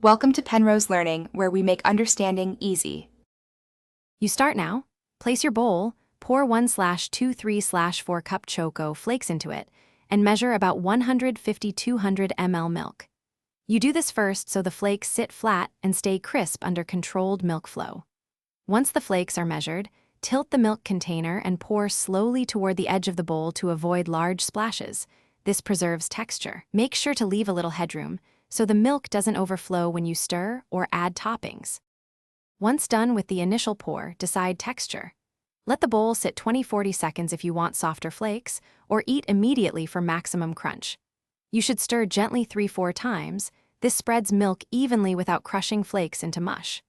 Welcome to Penrose Learning, where we make understanding easy. You start now. Place your bowl, pour 1/2 3/4 cup Choco Flakes into it, and measure about 150-200 ml milk. You do this first so the flakes sit flat and stay crisp under controlled milk flow. Once the flakes are measured, tilt the milk container and pour slowly toward the edge of the bowl to avoid large splashes. This preserves texture. Make sure to leave a little headroom so the milk doesn't overflow when you stir or add toppings. Once done with the initial pour, decide texture. Let the bowl sit 20-40 seconds if you want softer flakes, or eat immediately for maximum crunch. You should stir gently 3-4 times. This spreads milk evenly without crushing flakes into mush.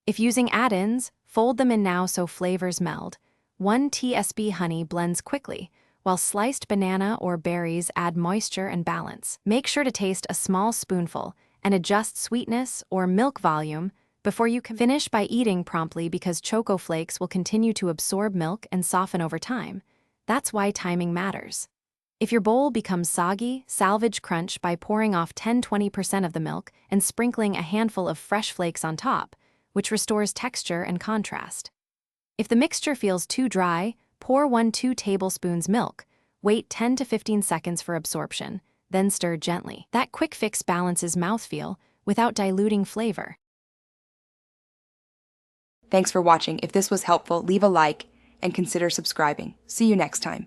If using add-ins, fold them in now so flavors meld. 1 tsp honey blends quickly, while sliced banana or berries add moisture and balance. Make sure to taste a small spoonful and adjust sweetness or milk volume before you can finish by eating promptly, because Choco Flakes will continue to absorb milk and soften over time. That's why timing matters. If your bowl becomes soggy, salvage crunch by pouring off 10-20% of the milk and sprinkling a handful of fresh flakes on top, which restores texture and contrast. If the mixture feels too dry, pour 1-2 tablespoons milk, wait 10 to 15 seconds for absorption, then stir gently. That quick fix balances mouthfeel without diluting flavor. Thanks for watching. If this was helpful, leave a like and consider subscribing. See you next time.